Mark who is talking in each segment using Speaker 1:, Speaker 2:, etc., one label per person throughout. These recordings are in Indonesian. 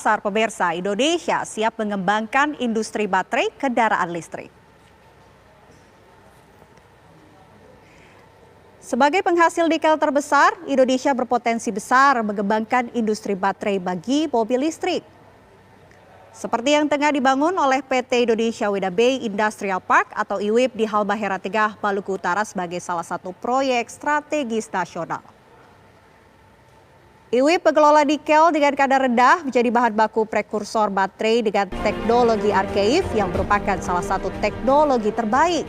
Speaker 1: Pasar pemirsa, Indonesia siap mengembangkan industri baterai kendaraan listrik. Sebagai penghasil nikel terbesar, Indonesia berpotensi besar mengembangkan industri baterai bagi mobil listrik. Seperti yang tengah dibangun oleh PT Indonesia Weda Bay Industrial Park atau IWIP di Halmahera Tegah, Maluku Utara sebagai salah satu proyek strategis nasional. IWIP pengelola nikel dengan kadar rendah menjadi bahan baku prekursor baterai dengan teknologi arkaif yang merupakan salah satu teknologi terbaik.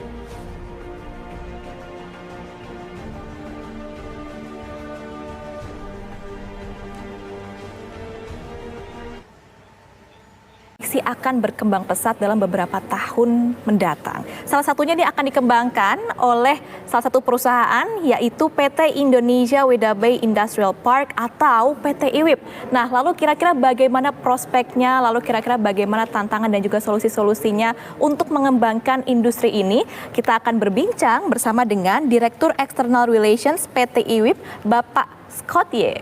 Speaker 2: Akan berkembang pesat dalam beberapa tahun mendatang. Salah satunya ini akan dikembangkan oleh salah satu perusahaan yaitu PT Indonesia Weda Bay Industrial Park atau PT IWIP. Nah, lalu kira-kira bagaimana prospeknya, lalu kira-kira bagaimana tantangan dan juga solusi-solusinya untuk mengembangkan industri ini? Kita akan berbincang bersama dengan Direktur External Relations PT IWIP, Bapak Scott Ye.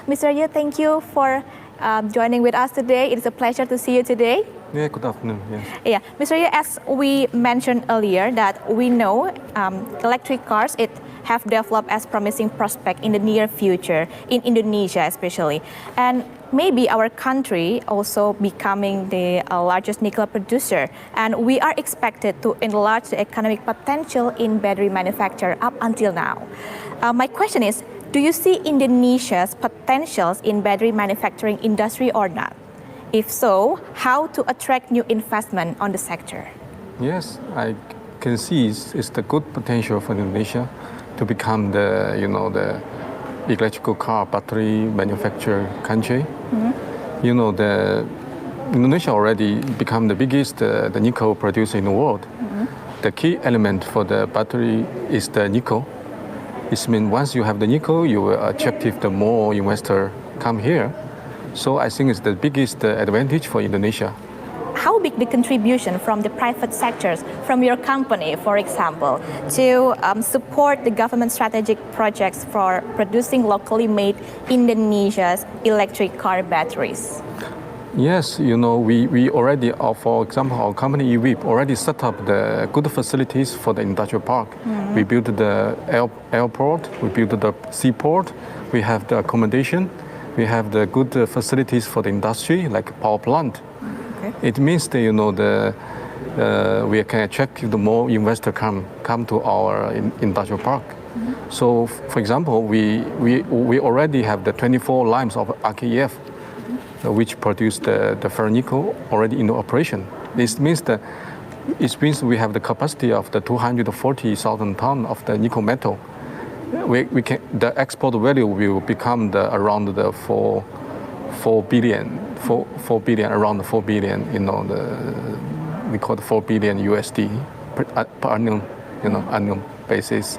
Speaker 2: Mr. Ye, thank you for joining with us today. It is a pleasure to see you today.
Speaker 3: Yeah, good afternoon. Yes.
Speaker 2: Yeah, Mr. Ye, as we mentioned earlier that we know electric cars, it have developed as promising prospect in the near future, in Indonesia especially. And maybe our country also becoming the largest nickel producer. And we are expected to enlarge the economic potential in battery manufacture up until now. My question is, do you see Indonesia's potentials in battery manufacturing industry or not? If so, how to attract new investment on the sector?
Speaker 3: Yes, I can see it's the good potential for Indonesia to become the electrical car battery manufacturer country. Mm-hmm. Indonesia already become the biggest the nickel producer in the world. Mm-hmm. The key element for the battery is the nickel. It means once you have the nickel, you will attract the more investor come here. So I think it's the biggest advantage for Indonesia.
Speaker 2: How big the contribution from the private sectors, from your company, for example, to support the government strategic projects for producing locally made Indonesia's electric car batteries?
Speaker 3: Yes, we already, for example, our company IWIP already set up the good facilities for the industrial park. Mm-hmm. We built the airport, we built the seaport, we have the accommodation, we have the good facilities for the industry like power plant. Okay. It means that we can attract the more investor come to our industrial park. Mm-hmm. So, for example, we already have the 24 lines of RKEF. Which produce the ferronickel already in operation. This means we have the capacity of the 240,000 tons of the nickel metal. The export value will become around the 4 billion, around 4 billion. We call it 4 billion USD per annum, annual basis.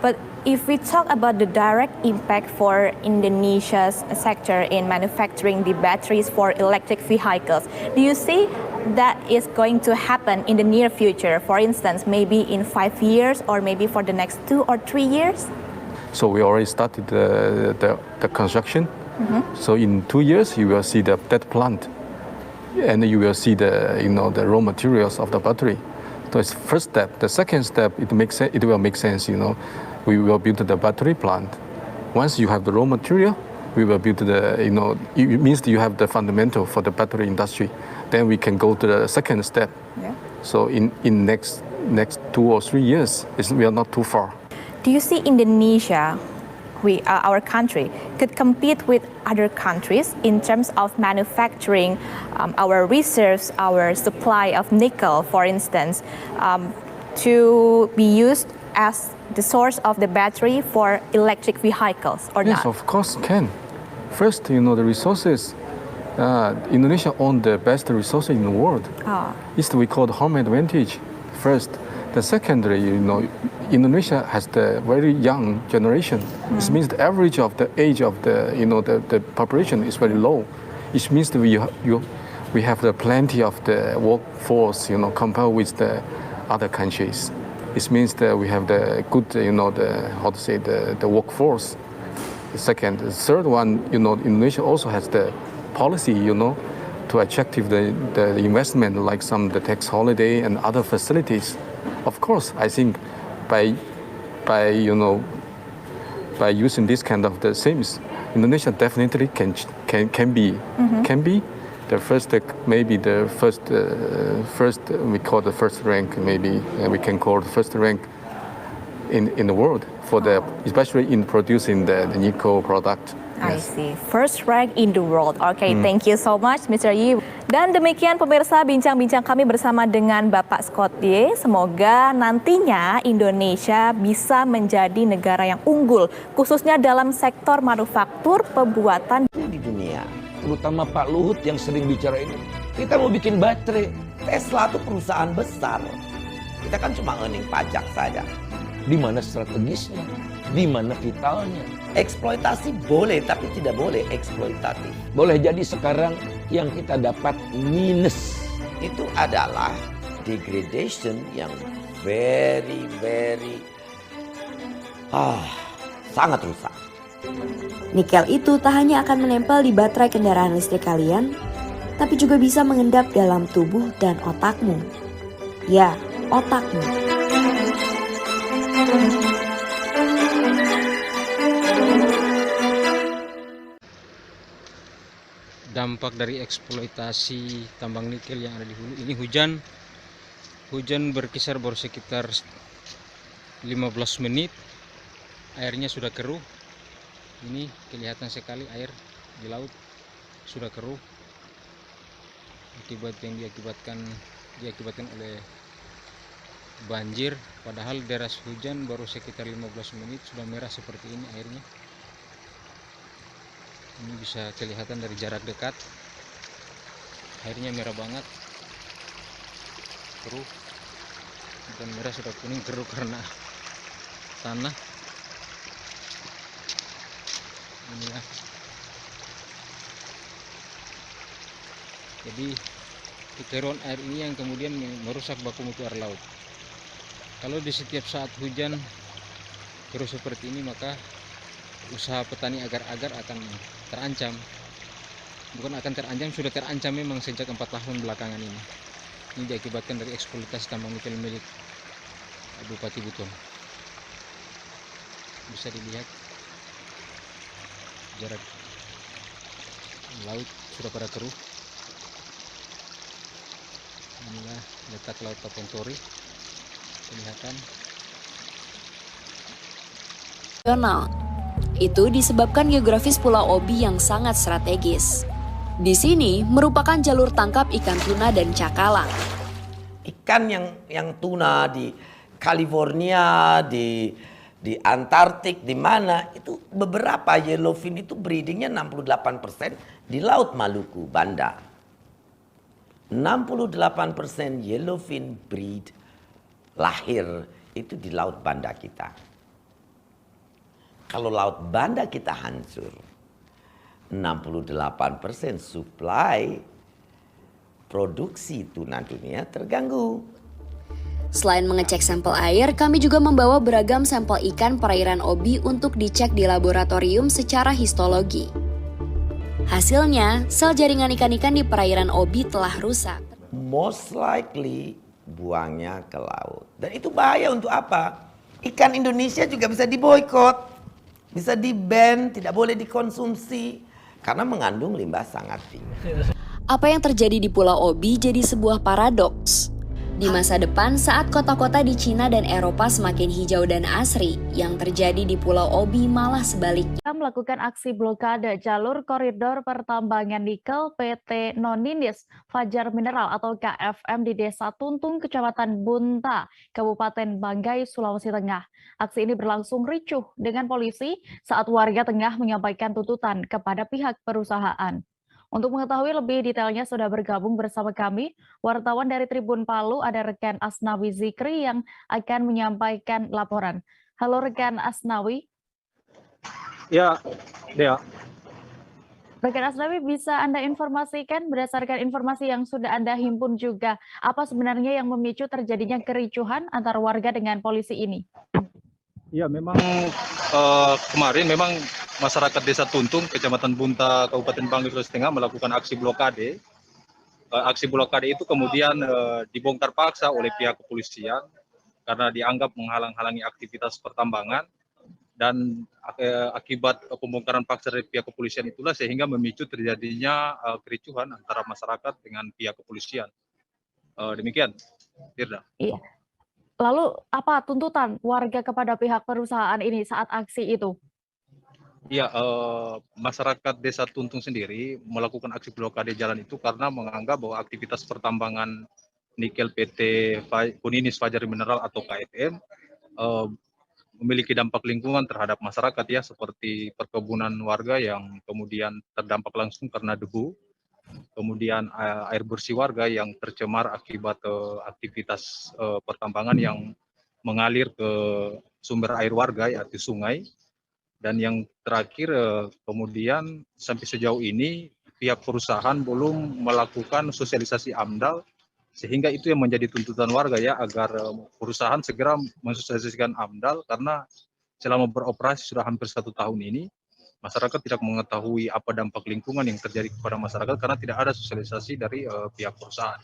Speaker 2: But if we talk about the direct impact for Indonesia's sector in manufacturing the batteries for electric vehicles, do you see that is going to happen in the near future? For instance, maybe in 5 years or maybe for the next 2 or 3 years?
Speaker 3: So we already started the construction. Mm-hmm. So in 2 years, you will see that plant, and you will see the raw materials of the battery. So it's first step. The second step, it will make sense. We will build the battery plant. Once you have the raw material, we will build it means you have the fundamental for the battery industry. Then we can go to the second step. Yeah. So in next 2 or 3 years, we are not too far.
Speaker 2: Do you see Indonesia, our country, could compete with other countries in terms of manufacturing our reserves, our supply of nickel, for instance, to be used as the source of the battery for electric vehicles or not?
Speaker 3: Yes, of course can. First, the resources, Indonesia owns the best resources in the world. It's we call the home advantage first. The secondary, Indonesia has the very young generation. Mm. It means the average of the age of the population is very low. It means that we have the plenty of the workforce, compared with the other countries. It means that we have the good, the workforce. second. The third one, Indonesia also has the policy, to attractive the investment, like the tax holiday and other facilities. Of course, I think by using this kind of the things, Indonesia definitely can be the first, maybe the first we call the first rank, maybe we can call the first rank in the world for especially in producing the nickel product.
Speaker 2: I see. First rank in the world. Oke, thank you so much, Mr. Yi. Dan demikian pemirsa bincang-bincang kami bersama dengan Bapak Scott Ye. Semoga nantinya Indonesia bisa menjadi negara yang unggul, khususnya dalam sektor manufaktur pembuatan
Speaker 4: di dunia. Terutama Pak Luhut yang sering bicara ini. Kita mau bikin baterai. Tesla itu perusahaan besar. Kita kan cuma earning pajak saja. Di mana strategisnya? Di mana vitalnya? Eksploitasi boleh, tapi tidak boleh eksploitatif. Boleh jadi sekarang yang kita dapat minus. Itu adalah degradation yang very sangat rusak.
Speaker 5: Nikel itu tak hanya akan menempel di baterai kendaraan listrik kalian, tapi juga bisa mengendap dalam tubuh dan otakmu. Ya, otakmu.
Speaker 6: Dampak dari eksploitasi tambang nikel yang ada di hulu ini, hujan berkisar baru sekitar 15 menit, airnya sudah keruh. Ini kelihatan sekali air di laut sudah keruh akibat yang diakibatkan oleh banjir. Padahal deras hujan baru sekitar 15 menit sudah merah seperti ini airnya. Ini bisa kelihatan dari jarak dekat, airnya merah banget, keruh, dan merah sudah kuning keruh karena tanah. Inilah. Jadi kekeruan air ini yang kemudian merusak baku mutu air laut. Kalau di setiap saat hujan keruh seperti ini, maka usaha petani agar-agar akan terancam. Bukan akan terancam, sudah terancam memang sejak 4 tahun belakangan ini. Ini diakibatkan dari eksploitasi tambang nikel milik Bupati Buton. Bisa dilihat jarak laut sudah pada keruh. Inilah letak laut Papontori, kelihatan.
Speaker 5: Itu disebabkan geografis Pulau Obi yang sangat strategis. Di sini merupakan jalur tangkap ikan tuna dan cakalang.
Speaker 4: Ikan yang tuna di California, di Antartik, di mana itu beberapa yellowfin itu breedingnya 68% di Laut Maluku, Banda. 68% yellowfin breed lahir itu di Laut Banda kita. Kalau Laut Banda kita hancur, 68% supply produksi tuna dunia terganggu.
Speaker 5: Selain mengecek sampel air, kami juga membawa beragam sampel ikan perairan Obi untuk dicek di laboratorium secara histologi. Hasilnya, sel jaringan ikan-ikan di perairan Obi telah rusak.
Speaker 4: Most likely buangnya ke laut. Dan itu bahaya untuk apa? Ikan Indonesia juga bisa diboikot. Bisa di-ban, tidak boleh dikonsumsi karena mengandung limbah sangat tinggi.
Speaker 5: Apa yang terjadi di Pulau Obi jadi sebuah paradoks. Di masa depan saat kota-kota di Cina dan Eropa semakin hijau dan asri, yang terjadi di Pulau Obi malah sebaliknya.
Speaker 7: Melakukan aksi blokade jalur koridor pertambangan nikel PT Noninis Fajar Mineral atau KFM di Desa Tuntung, Kecamatan Bunta, Kabupaten Banggai, Sulawesi Tengah. Aksi ini berlangsung ricuh dengan polisi saat warga tengah menyampaikan tuntutan kepada pihak perusahaan. Untuk mengetahui lebih detailnya sudah bergabung bersama kami wartawan dari Tribun Palu, ada rekan Asnawi Zikri yang akan menyampaikan laporan. Halo rekan Asnawi.
Speaker 8: Ya, Dea.
Speaker 7: Rekan Asnawi, bisa Anda informasikan berdasarkan informasi yang sudah Anda himpun juga, apa sebenarnya yang memicu terjadinya kericuhan antara warga dengan polisi ini?
Speaker 8: Ya, memang kemarin memang masyarakat Desa Tuntung, Kecamatan Bunta, Kabupaten Banggai, Sulawesi Tengah melakukan aksi blokade. Aksi blokade itu kemudian dibongkar paksa oleh pihak kepolisian karena dianggap menghalang-halangi aktivitas pertambangan, dan akibat pembongkaran paksa dari pihak kepolisian itulah sehingga memicu terjadinya kericuhan antara masyarakat dengan pihak kepolisian. Demikian, Firda.
Speaker 7: Iya. Lalu apa tuntutan warga kepada pihak perusahaan ini saat aksi itu?
Speaker 8: Ya, masyarakat Desa Tuntung sendiri melakukan aksi blokade jalan itu karena menganggap bahwa aktivitas pertambangan nikel PT Koninis Fajar Mineral atau KFM memiliki dampak lingkungan terhadap masyarakat ya, seperti perkebunan warga yang kemudian terdampak langsung karena debu, kemudian air bersih warga yang tercemar akibat aktivitas pertambangan yang mengalir ke sumber air warga yaitu sungai. Dan yang terakhir kemudian sampai sejauh ini pihak perusahaan belum melakukan sosialisasi AMDAL, sehingga itu yang menjadi tuntutan warga ya, agar perusahaan segera mensosialisasikan AMDAL, karena selama beroperasi sudah hampir 1 tahun ini masyarakat tidak mengetahui apa dampak lingkungan yang terjadi kepada masyarakat karena tidak ada sosialisasi dari pihak perusahaan.